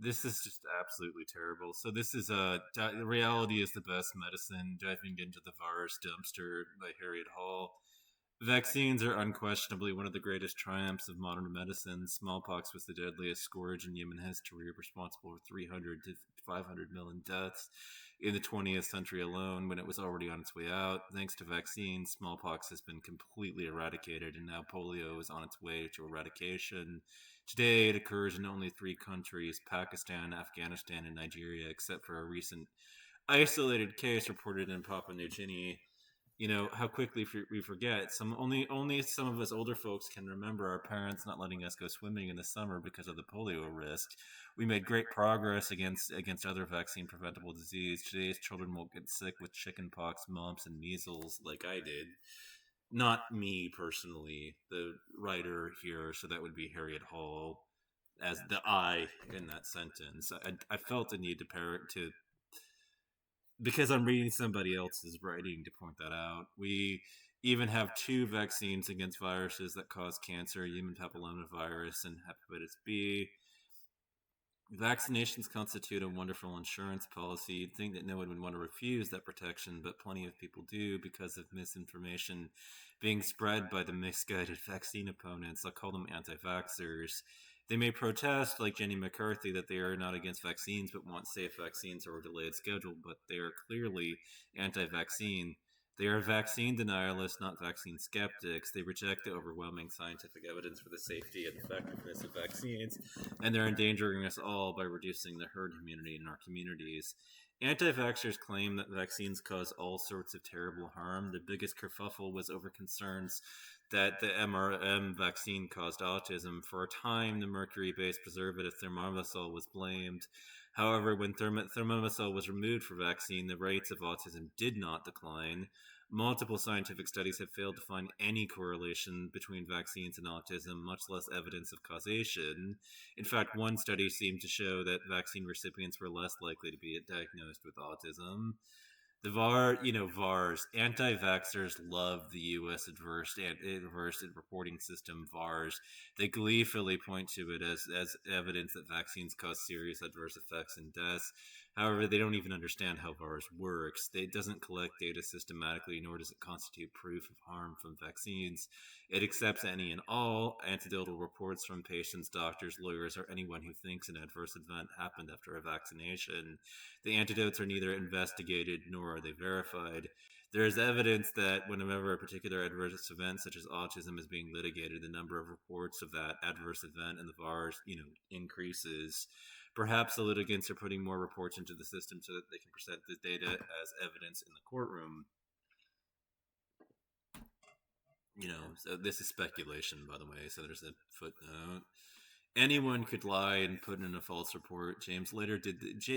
This is just absolutely terrible. So this is reality is the best medicine. Diving into the VAERS dumpster by Harriet Hall. Vaccines are unquestionably one of the greatest triumphs of modern medicine. Smallpox was the deadliest scourge in human history, responsible for 300 to 500 million deaths in the 20th century alone, when it was already on its way out. Thanks to vaccines, smallpox has been completely eradicated, and now polio is on its way to eradication. Today, it occurs in only three countries: Pakistan, Afghanistan, and Nigeria, except for a recent isolated case reported in Papua New Guinea. How quickly we forget. Only some of us older folks can remember our parents not letting us go swimming in the summer because of the polio risk. We made great progress against other vaccine preventable disease. Today's children won't get sick with chickenpox, mumps, and measles like I did. Not me personally, the writer here, so that would be Harriet Hall as the I in that sentence. I felt a need to because I'm reading somebody else's writing to point that out. We even have two vaccines against viruses that cause cancer: human papillomavirus and hepatitis B. Vaccinations constitute a wonderful insurance policy. You'd think that no one would want to refuse that protection, but plenty of people do because of misinformation being spread by the misguided vaccine opponents. I'll call them anti-vaxxers. They may protest, like Jenny McCarthy, that they are not against vaccines but want safe vaccines or a delayed schedule, but they are clearly anti-vaccine. They are vaccine denialists, not vaccine skeptics. They reject the overwhelming scientific evidence for the safety and effectiveness of vaccines, and they're endangering us all by reducing the herd immunity in our communities. Anti-vaxxers claim that vaccines cause all sorts of terrible harm. The biggest kerfuffle was over concerns that the MRM vaccine caused autism. For a time, the mercury-based preservative thimerosal was blamed. However, when thimerosal was removed for vaccine, the rates of autism did not decline. Multiple scientific studies have failed to find any correlation between vaccines and autism, much less evidence of causation. In fact, one study seemed to show that vaccine recipients were less likely to be diagnosed with autism. The VARS, anti-vaxxers love the U.S. adverse reporting system, VARS. They gleefully point to it as evidence that vaccines cause serious adverse effects and deaths. However, they don't even understand how VARS works. It doesn't collect data systematically, nor does it constitute proof of harm from vaccines. It accepts any and all anecdotal reports from patients, doctors, lawyers, or anyone who thinks an adverse event happened after a vaccination. The antidotes are neither investigated nor are they verified. There is evidence that whenever a particular adverse event, such as autism, is being litigated, the number of reports of that adverse event in the VARs, increases. Perhaps the litigants are putting more reports into the system so that they can present the data as evidence in the courtroom. So this is speculation, by the way, so there's a footnote. Anyone could lie and put in a false report.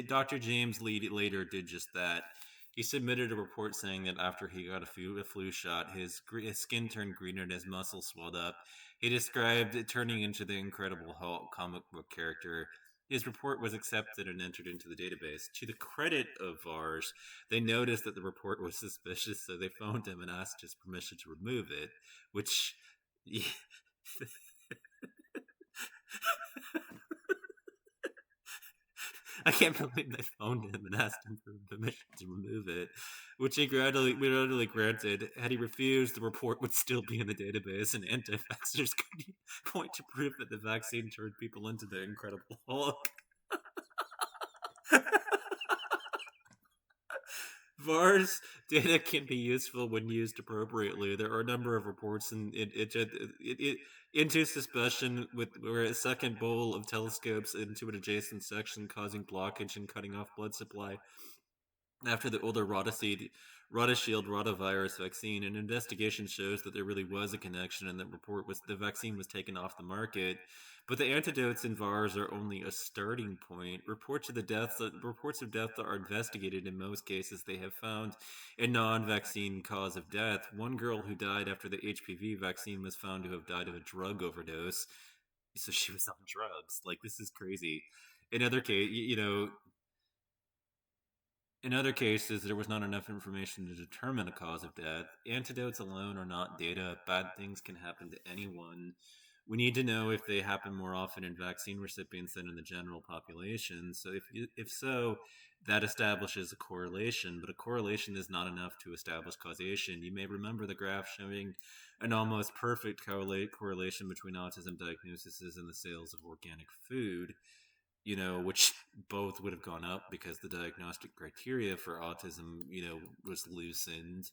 Dr. James later did just that. He submitted a report saying that after he got a flu shot, his skin turned green and his muscles swelled up. He described it turning into the Incredible Hulk comic book character. His report was accepted and entered into the database. To the credit of VARS, they noticed that the report was suspicious, so they phoned him and asked his permission to remove it, which... I can't believe they phoned him and asked him for permission to remove it, which he gradually granted. Had he refused, the report would still be in the database, and anti-vaxxers could point to proof that the vaccine turned people into the Incredible Hulk. VARS data can be useful when used appropriately. There are a number of reports into suspicion where a second bowl of telescopes into an adjacent section, causing blockage and cutting off blood supply after the older rotavirus vaccine. An investigation shows that there really was a connection, and the vaccine was taken off the market. But the antidotes in VARS are only a starting point. Reports of death are investigated. In most cases, they have found a non-vaccine cause of death. One girl who died after the HPV vaccine was found to have died of a drug overdose. So she was on drugs. This is crazy. In other cases, there was not enough information to determine a cause of death. Antidotes alone are not data. Bad things can happen to anyone. We need to know if they happen more often in vaccine recipients than in the general population. So if so, that establishes a correlation, but a correlation is not enough to establish causation. You may remember the graph showing an almost perfect correlation between autism diagnoses and the sales of organic food, which both would have gone up because the diagnostic criteria for autism, was loosened.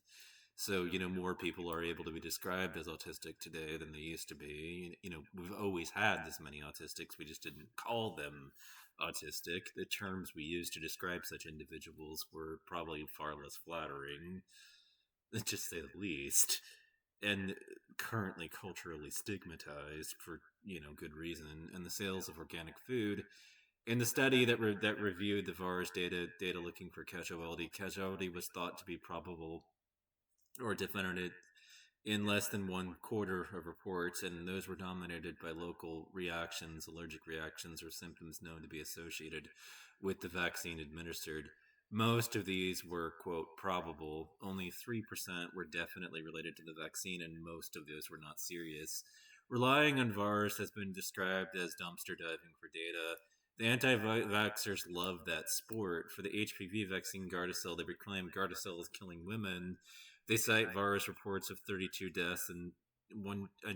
So, more people are able to be described as autistic today than they used to be. We've always had this many autistics. We just didn't call them autistic. The terms we used to describe such individuals were probably far less flattering, to say the least, and currently culturally stigmatized for, good reason. And the sales of organic food, in the study that reviewed the VAERS data looking for causality was thought to be probable or definitive in less than one quarter of reports, and those were dominated by local reactions, allergic reactions, or symptoms known to be associated with the vaccine administered. Most of these were, quote, probable. Only 3% were definitely related to the vaccine, and most of those were not serious. Relying on VAERS has been described as dumpster diving for data. The anti-vaxxers love that sport. For the HPV vaccine Gardasil, they proclaim Gardasil is killing women. They cite VAERS reports of 32 deaths and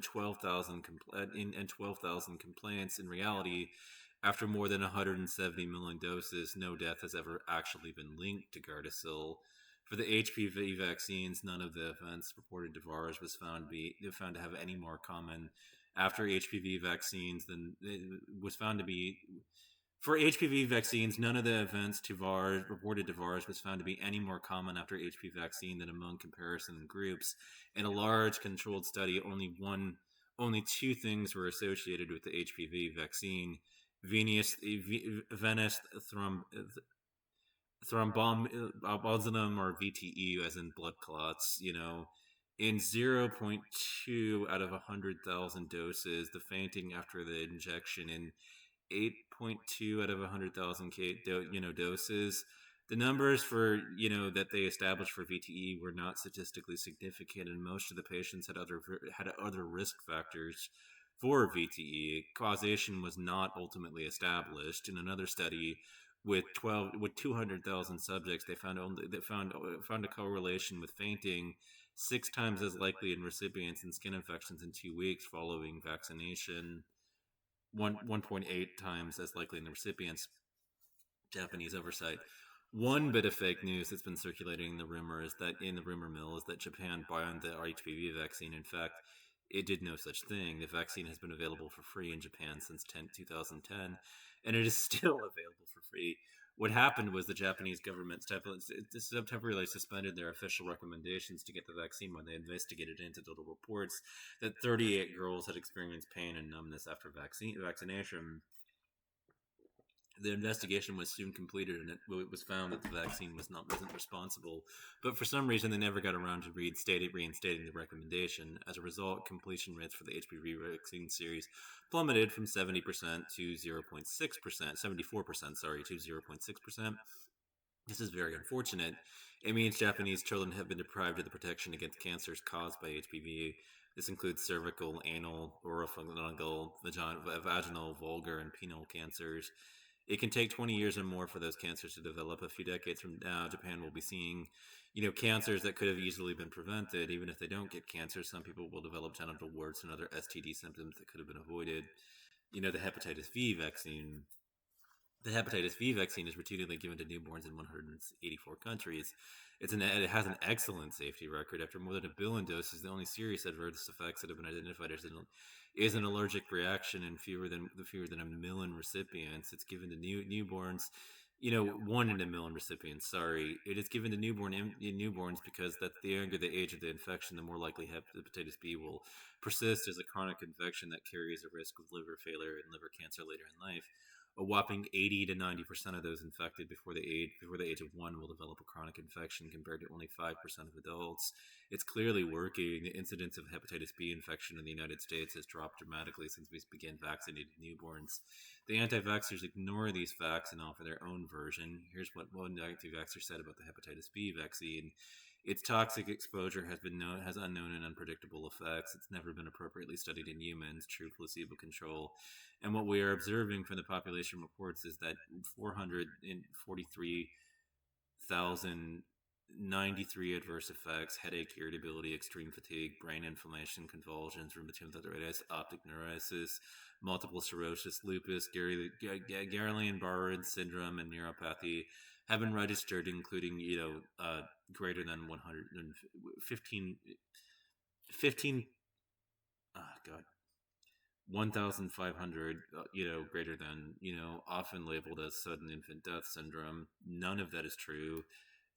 12,000 complaints. In reality, after more than 170 million doses, no death has ever actually been linked to Gardasil. For the HPV vaccines, none of the events reported to VAERS was found to have any more common after HPV vaccines than was found to be. For HPV vaccines, none of the events reported to VAERS was found to be any more common after HPV vaccine than among comparison groups. In a large controlled study, only two things were associated with the HPV vaccine: venous thromboembolium, or VTE, as in blood clots. In 0.2 out of 100,000 doses, the fainting after the injection in 8.2 out of 100,000 doses. The numbers for that they established for VTE were not statistically significant, and most of the patients had other risk factors for VTE. Causation was not ultimately established. In another study with 200,000 subjects, they found a correlation with fainting 6 times as likely in recipients and skin infections in 2 weeks following vaccination. 1.8 times as likely in the recipients. Japanese oversight. One bit of fake news that's been circulating in the rumor mill is that Japan banned the HPV vaccine. In fact, it did no such thing. The vaccine has been available for free in Japan since 2010, and it is still available for free. What happened was the Japanese government temporarily suspended their official recommendations to get the vaccine when they investigated anecdotal reports that 38 girls had experienced pain and numbness after vaccination. The investigation was soon completed, and it was found that the vaccine wasn't responsible. But for some reason, they never got around to reinstating the recommendation. As a result, completion rates for the HPV vaccine series plummeted from 70% to 0.6%, 74%, to 0.6%. This is very unfortunate. It means Japanese children have been deprived of the protection against cancers caused by HPV. This includes cervical, anal, oropharyngeal, vaginal, vulvar, and penile cancers. It can take 20 years or more for those cancers to develop. A few decades from now, Japan will be seeing, cancers that could have easily been prevented. Even if they don't get cancer, some people will develop genital warts and other STD symptoms that could have been avoided. The hepatitis V vaccine. The hepatitis V vaccine is routinely given to newborns in 184 countries. It has an excellent safety record. After more than 1 billion doses, the only serious adverse effects that have been identified is an allergic reaction in fewer than 1 million recipients. It's given to newborns, 1 in 1 million recipients. Sorry, it is given to newborns because that the younger the age of the infection, the more likely hepatitis B will persist as a chronic infection that carries a risk of liver failure and liver cancer later in life. A whopping 80 to 90% of those infected before the age of 1 will develop a chronic infection, compared to only 5% of adults. It's clearly working. The incidence of hepatitis B infection in the United States has dropped dramatically since we began vaccinating newborns. The anti-vaxxers ignore these facts and offer their own version. Here's what one anti-vaxxer said about the hepatitis B vaccine. Its toxic exposure has unknown and unpredictable effects. It's never been appropriately studied in humans, true placebo control. And what we are observing from the population reports is that 443,093 adverse effects: headache, irritability, extreme fatigue, brain inflammation, convulsions, rheumatoid arthritis, optic neurosis, multiple sclerosis, lupus, Guillain-Barré syndrome, and neuropathy have been registered, including greater than 115 15 oh god 1,500, greater than, often labeled as sudden infant death syndrome. None of that is true.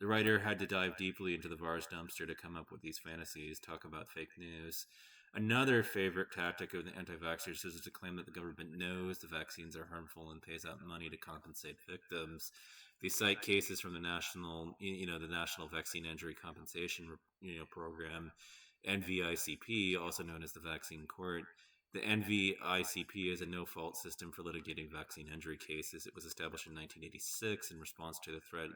The writer had to dive deeply into the VAERS dumpster to come up with these fantasies. Talk about fake news. Another favorite tactic of the anti-vaxxers is to claim that the government knows the vaccines are harmful and pays out money to compensate victims. They cite cases from the National Vaccine Injury Compensation, program, NVICP, also known as the Vaccine Court. The NVICP is a no-fault system for litigating vaccine injury cases. It was established in 1986 in response to the threat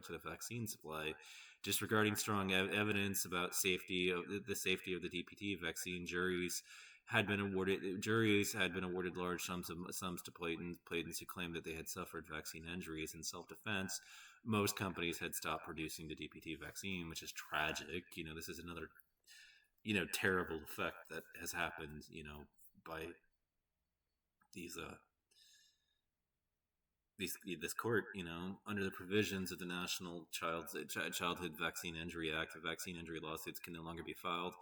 to the vaccine supply. Disregarding strong evidence about the safety of the DPT vaccine, juries had been awarded large sums to plaintiffs who claimed that they had suffered vaccine injuries. In self-defense, most companies had stopped producing the DPT vaccine, which is tragic. This is another terrible effect that has happened, by these this court, under the provisions of the National Childhood Vaccine Injury Act. The vaccine injury lawsuits can no longer be filed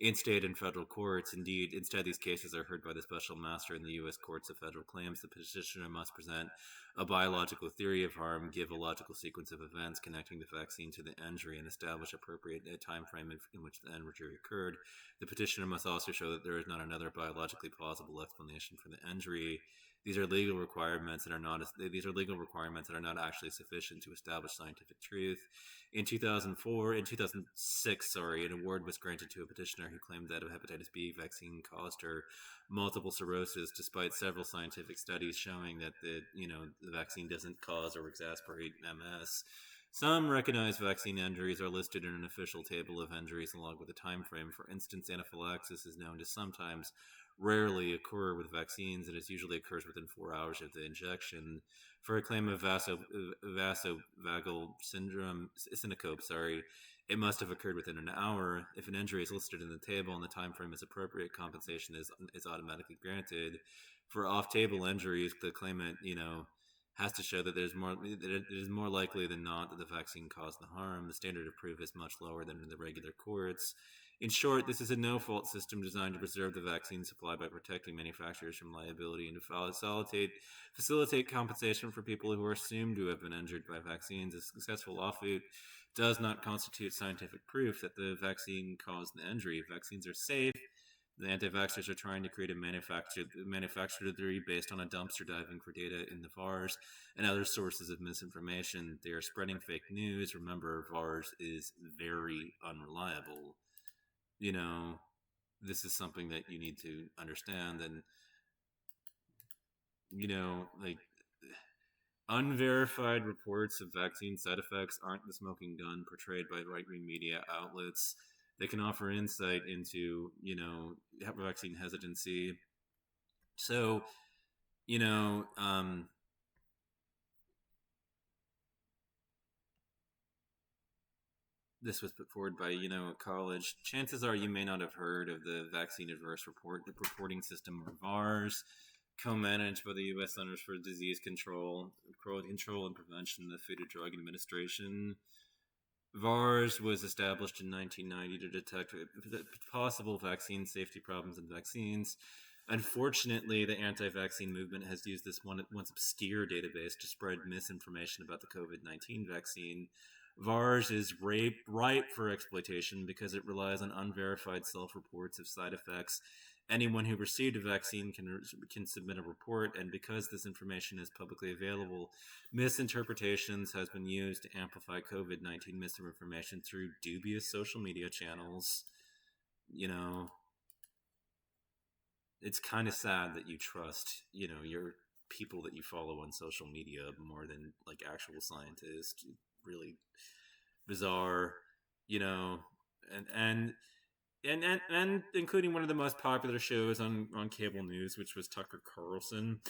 in state and federal courts. Indeed, instead, these cases are heard by the special master in the U.S. Courts of Federal Claims. The petitioner must present a biological theory of harm, give a logical sequence of events connecting the vaccine to the injury, and establish appropriate time frame in which the injury occurred. The petitioner must also show that there is not another biologically plausible explanation for the injury. These are legal requirements that are not actually sufficient to establish scientific truth. In 2006, an award was granted to a petitioner who claimed that a hepatitis B vaccine caused her multiple sclerosis, despite several scientific studies showing that the vaccine doesn't cause or exacerbate MS. Some recognized vaccine injuries are listed in an official table of injuries along with a time frame. For instance, anaphylaxis is known to sometimes rarely occur with vaccines, and it usually occurs within 4 hours of the injection. For a claim of vasovagal syndrome, syncope, it must have occurred within an hour. If an injury is listed in the table and the time frame is appropriate, compensation is automatically granted. For off-table injuries, the claimant, has to show that it is more likely than not that the vaccine caused the harm. The standard of proof is much lower than in the regular courts. In short, this is a no-fault system designed to preserve the vaccine supply by protecting manufacturers from liability and to facilitate compensation for people who are assumed to have been injured by vaccines. A successful lawsuit does not constitute scientific proof that the vaccine caused the injury. Vaccines are safe. The anti-vaxxers are trying to create a manufactured theory based on a dumpster diving for data in the VAERS and other sources of misinformation. They are spreading fake news. Remember, VAERS is very unreliable. This is something that you need to understand. And, unverified reports of vaccine side effects aren't the smoking gun portrayed by right-wing media outlets. They can offer insight into, vaccine hesitancy. So, this was put forward by, a college. Chances are you may not have heard of the Vaccine Adverse Reporting System, or VAERS, co-managed by the U.S. Centers for Disease Control and Prevention, the Food and Drug Administration. VAERS was established in 1990 to detect possible vaccine safety problems in vaccines. Unfortunately, the anti-vaccine movement has used this once obscure database to spread misinformation about the COVID-19 vaccine. VAERS is ripe for exploitation because it relies on unverified self-reports of side effects. Anyone who received a vaccine can submit a report, and because this information is publicly available, misinterpretations has been used to amplify COVID-19 misinformation through dubious social media channels. It's kind of sad that you trust, your people that you follow on social media more than like actual scientists. Really bizarre. you know, and and and including one of the most popular shows on cable news, which was Tucker Carlson.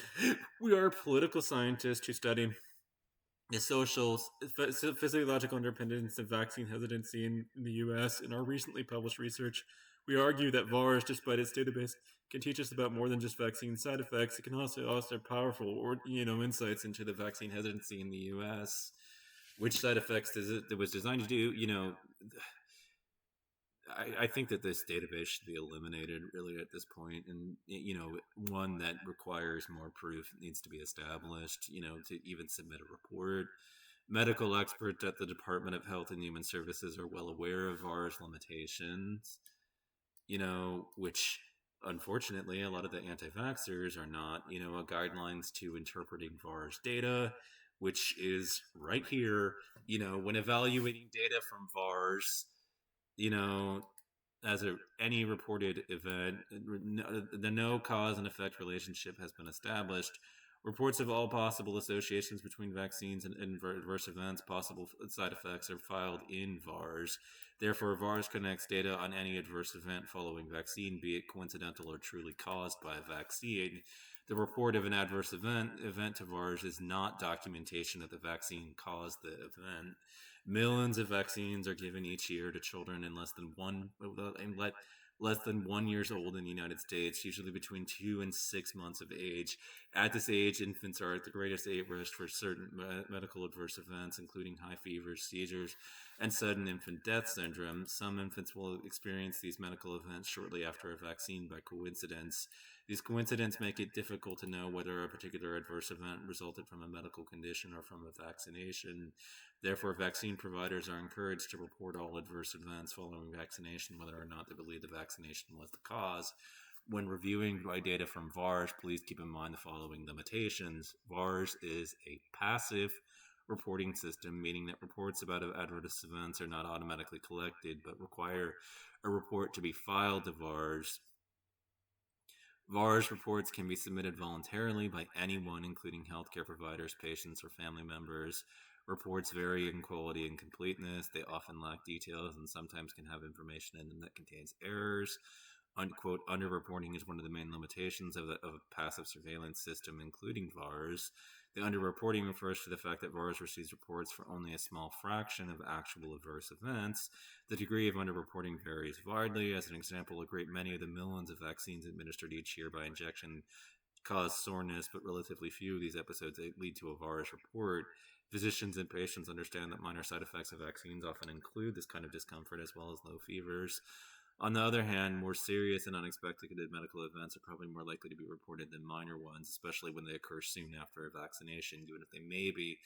We are political scientists who study the social, physiological underpinnings of vaccine hesitancy in the U.S. In our recently published research, we argue that VAERS, despite its database, can teach us about more than just vaccine side effects. It can also offer powerful, or insights into the vaccine hesitancy in the U.S. Which side effects does it was designed to do? I think that this database should be eliminated really at this point, and one that requires more proof needs to be established. To even submit a report. Medical experts at the Department of Health and Human Services are well aware of VAR's limitations. Which unfortunately a lot of the anti-vaxxers are not. Guidelines to interpreting VAR's data, which is right here. When evaluating data from VARs, you know, as any reported event, the no cause and effect relationship has been established. Reports of all possible associations between vaccines and adverse events, possible side effects, are filed in VARs. Therefore, VARs connects data on any adverse event following vaccine, be it coincidental or truly caused by a vaccine. The report of an adverse event to VARs is not documentation that the vaccine caused the event. Millions of vaccines are given each year to children in less than 1 years old in the United States, usually between 2 and 6 months of age. At this age, infants are at the greatest risk for certain medical adverse events, including high fevers, seizures, and sudden infant death syndrome. Some infants will experience these medical events shortly after a vaccine by coincidence. These coincidences make it difficult to know whether a particular adverse event resulted from a medical condition or from a vaccination. Therefore, vaccine providers are encouraged to report all adverse events following vaccination, whether or not they believe the vaccination was the cause. When reviewing data from VARS, please keep in mind the following limitations. VARS is a passive reporting system, meaning that reports about adverse events are not automatically collected, but require a report to be filed to VARS. VARS reports can be submitted voluntarily by anyone, including healthcare providers, patients, or family members. Reports vary in quality and completeness. They often lack details and sometimes can have information in them that contains errors. Unquote, underreporting is one of the main limitations of a passive surveillance system, including VARS. The underreporting refers to the fact that VARS receives reports for only a small fraction of actual adverse events. The degree of underreporting varies widely. As an example, a great many of the millions of vaccines administered each year by injection cause soreness, but relatively few of these episodes lead to a VARS report. Physicians and patients understand that minor side effects of vaccines often include this kind of discomfort as well as low fevers. On the other hand, more serious and unexpected medical events are probably more likely to be reported than minor ones, especially when they occur soon after a vaccination, even if they may be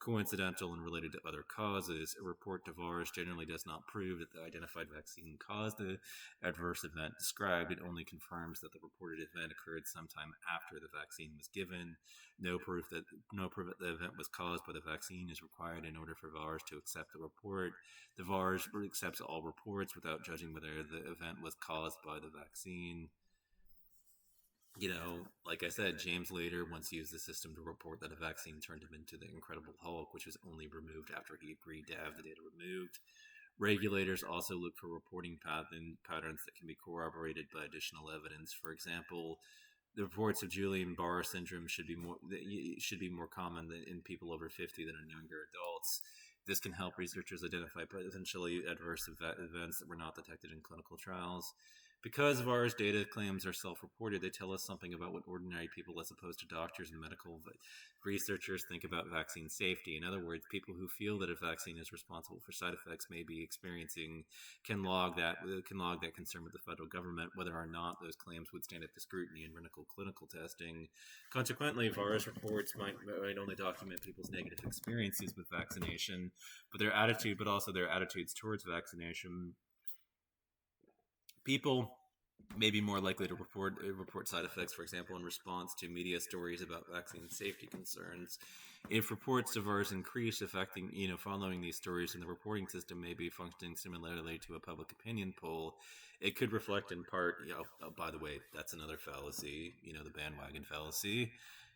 coincidental and related to other causes. A report to VARS generally does not prove that the identified vaccine caused the adverse event described. It only confirms that the reported event occurred sometime after the vaccine was given. No proof that the event was caused by the vaccine is required in order for VARS to accept the report. The VARS accepts all reports without judging whether the event was caused by the vaccine. Like I said, James later once used the system to report that a vaccine turned him into the Incredible Hulk, which was only removed after he agreed to have the data removed. Regulators also look for reporting patterns that can be corroborated by additional evidence. For example, the reports of Guillain-Barré syndrome should be more common in people over 50 than in younger adults. This can help researchers identify potentially adverse events that were not detected in clinical trials. Because VARS data claims are self-reported, they tell us something about what ordinary people, as opposed to doctors and medical researchers, think about vaccine safety. In other words, people who feel that a vaccine is responsible for side effects may be experiencing can log that concern with the federal government, whether or not those claims would stand up to scrutiny in clinical testing. Consequently, VARS reports might only document people's negative experiences with vaccination, but also their attitudes towards vaccination. People may be more likely to report side effects, for example, in response to media stories about vaccine safety concerns. If reports of VARS increase, following these stories, and the reporting system may be functioning similarly to a public opinion poll, it could reflect in part, by the way, that's another fallacy, the bandwagon fallacy.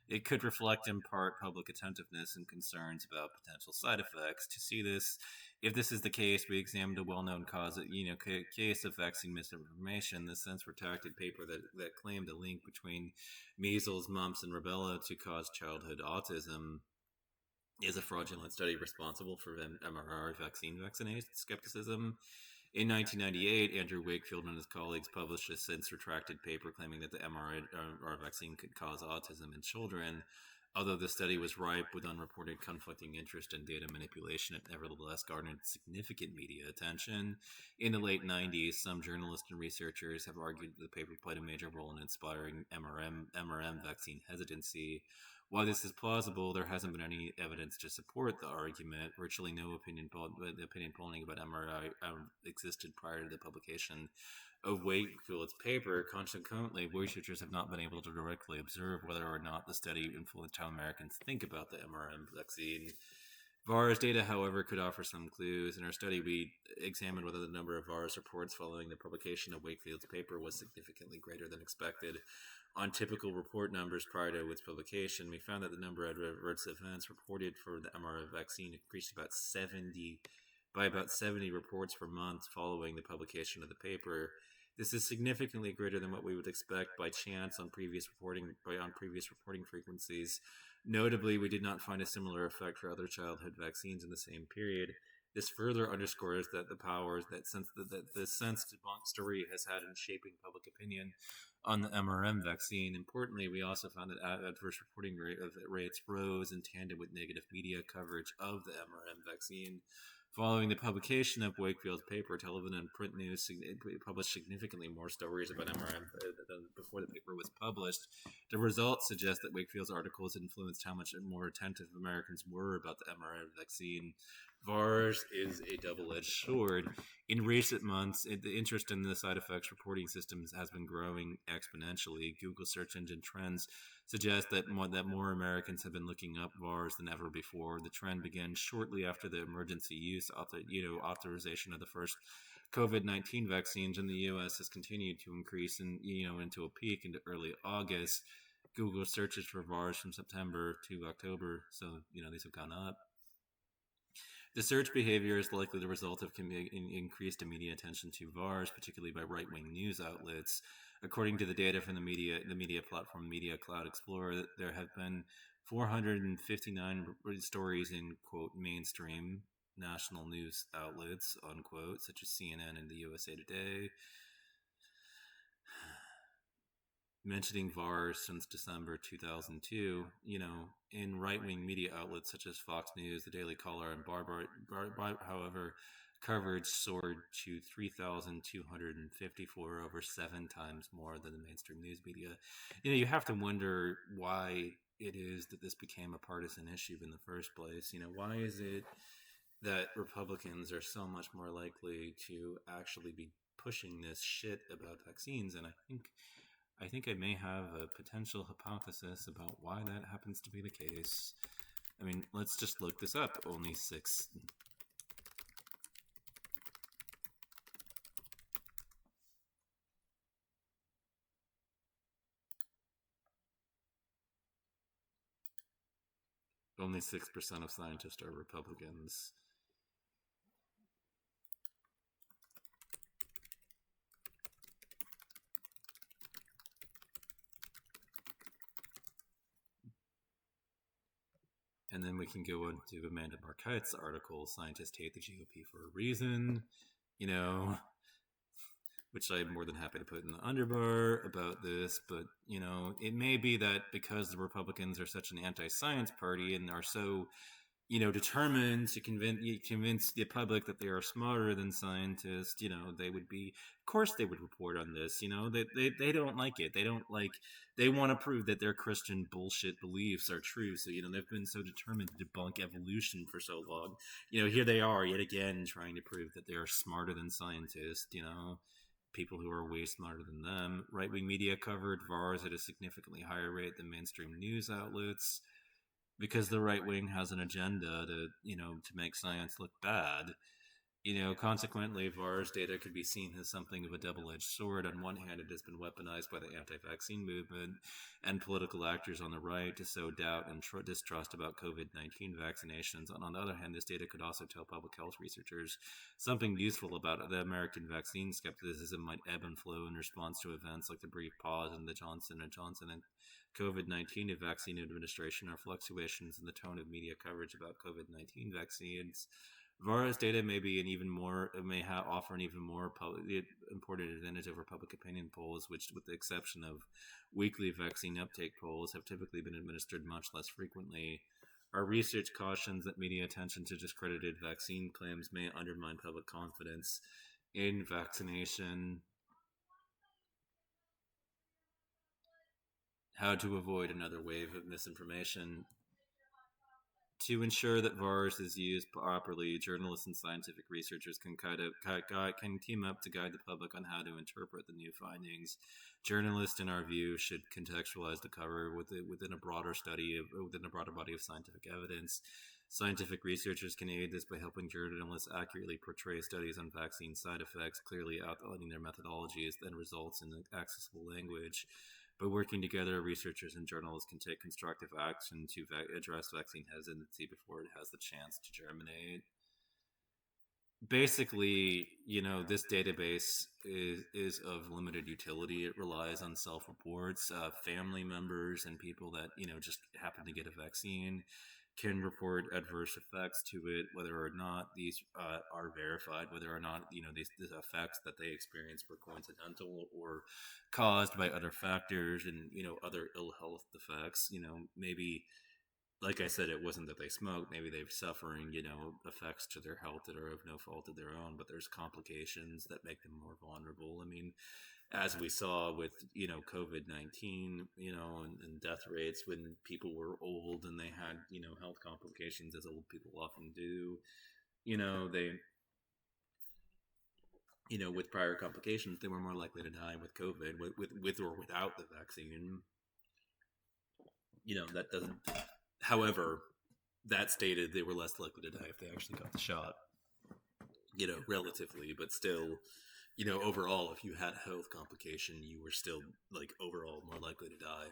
It could reflect in part public attentiveness and concerns about potential side effects. To see this, if this is the case, we examined a well-known case of vaccine misinformation. The sense retracted paper that claimed a link between measles, mumps, and rubella to cause childhood autism is a fraudulent study responsible for mRNA vaccine vaccination skepticism. In 1998, Andrew Wakefield and his colleagues published a since retracted paper claiming that the mRNA vaccine could cause autism in children. Although the study was ripe with unreported conflicting interest and data manipulation, it nevertheless garnered significant media attention. In the late 90s, some journalists and researchers have argued that the paper played a major role in inspiring MRM vaccine hesitancy. While this is plausible, there hasn't been any evidence to support the argument. Virtually no opinion polling about MRI existed prior to the publication of Wakefield's paper. Consequently, researchers have not been able to directly observe whether or not the study influenced how Americans think about the mRNA vaccine. VAERS data, however, could offer some clues. In our study, we examined whether the number of VAERS reports following the publication of Wakefield's paper was significantly greater than expected. On typical report numbers prior to its publication, we found that the number of adverse events reported for the mRNA vaccine increased by about 70 reports per month following the publication of the paper. This is significantly greater than what we would expect by chance on previous reporting frequencies. Notably, we did not find a similar effect for other childhood vaccines in the same period. This further underscores that the powers that the sense debunk story has had in shaping public opinion on the mRNA vaccine. Importantly, we also found that adverse reporting rates rose in tandem with negative media coverage of the mRNA vaccine. Following the publication of Wakefield's paper, television and print news published significantly more stories about mRNA than before the paper was published. The results suggest that Wakefield's articles influenced how much more attentive Americans were about the mRNA vaccine. VAERS is a double-edged sword. In recent months, the interest in the side effects reporting systems has been growing exponentially. Google search engine trends suggest that more Americans have been looking up VAERS than ever before. The trend began shortly after the emergency use authorization of the first COVID-19 vaccines in the U.S. has continued to increase into a peak into early August. Google searches for VAERS from September to October, so these have gone up. The search behavior is likely the result of increased media attention to VAERS, particularly by right-wing news outlets. According to the data from the media platform Media Cloud Explorer, there have been 459 stories in, quote, mainstream national news outlets, unquote, such as CNN and the USA Today, mentioning VAERS since December 2002, in right-wing media outlets such as Fox News, The Daily Caller, and however, coverage soared to 3,254, over 7 times more than the mainstream news media. You have to wonder why it is that this became a partisan issue in the first place. Why is it that Republicans are so much more likely to actually be pushing this shit about vaccines? And I think I may have a potential hypothesis about why that happens to be the case. I mean, let's just look this up. Only 6%. Only 6% of scientists are Republicans. And then we can go into Amanda Marquette's article, Scientists Hate the GOP for a Reason, which I'm more than happy to put in the underbar about this. But, it may be that because the Republicans are such an anti-science party and are so, determined to convince the public that they are smarter than scientists, they would be, of course they would report on this, they don't like it. They want to prove that their Christian bullshit beliefs are true. So, they've been so determined to debunk evolution for so long. Here they are yet again trying to prove that they are smarter than scientists, people who are way smarter than them. Right-wing media covered VAERS at a significantly higher rate than mainstream news outlets, because the right wing has an agenda to make science look bad. Consequently, VAERS data could be seen as something of a double-edged sword. On one hand, it has been weaponized by the anti-vaccine movement and political actors on the right to sow doubt and distrust about COVID-19 vaccinations. And on the other hand, this data could also tell public health researchers something useful about the American vaccine skepticism might ebb and flow in response to events like the brief pause in the Johnson & Johnson and COVID-19 vaccine administration or fluctuations in the tone of media coverage about COVID-19 vaccines. VAERS data may be an even more offer an even more important advantage over public opinion polls, which, with the exception of weekly vaccine uptake polls, have typically been administered much less frequently. Our research cautions that media attention to discredited vaccine claims may undermine public confidence in vaccination. How to avoid another wave of misinformation. To ensure that VAERS is used properly, journalists and scientific researchers can team up to guide the public on how to interpret the new findings. Journalists, in our view, should contextualize the cover within a broader body of scientific evidence. Scientific researchers can aid this by helping journalists accurately portray studies on vaccine side effects, clearly outlining their methodologies and results in accessible language. By working together, researchers and journalists can take constructive action to address vaccine hesitancy before it has the chance to germinate. Basically, this database is of limited utility. It relies on self-reports. Family members and people that, just happen to get a vaccine can report adverse effects to it, whether or not these are verified, whether or not these effects that they experienced were coincidental or caused by other factors and other ill health effects. Maybe, like I said, it wasn't that they smoked. Maybe they're suffering effects to their health that are of no fault of their own, but there's complications that make them more vulnerable. I mean, as we saw with COVID-19, and death rates when people were old and they had health complications, as old people often do. They with prior complications, they were more likely to die with COVID, with or without the vaccine. That doesn't. However, that stated they were less likely to die if they actually got the shot. Relatively, but still. Overall, if you had a health complication, you were still overall more likely to die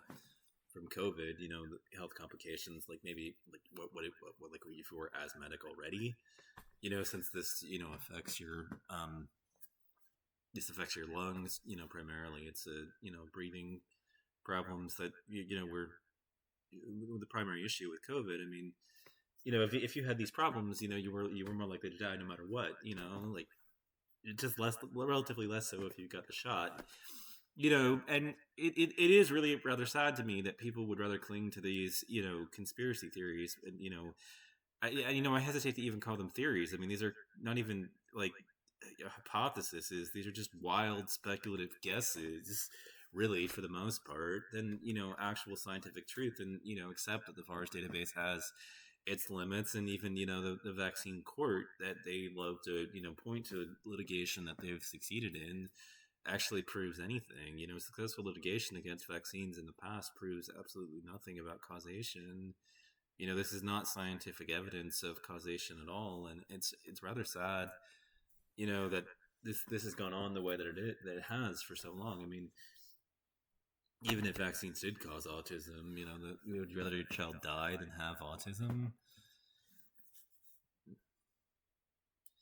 from COVID. The health complications, maybe what if you were asthmatic already, since this affects your lungs. Primarily it's breathing problems that were the primary issue with COVID. I mean, if you had these problems, you were more likely to die no matter what. Just relatively less so if you got the shot, and it is really rather sad to me that people would rather cling to these, conspiracy theories. And, I hesitate to even call them theories. I mean, these are not even hypotheses. These are just wild speculative guesses, really, for the most part, than, actual scientific truth. And, accept that the VAERS database has its limits, and even the vaccine court that they love to point to litigation that they've succeeded in actually proves anything. Successful litigation against vaccines in the past proves absolutely nothing about causation. This is not scientific evidence of causation at all, and it's rather sad that this has gone on the way that it has for so long. I mean, even if vaccines did cause autism, would you rather your child die than have autism?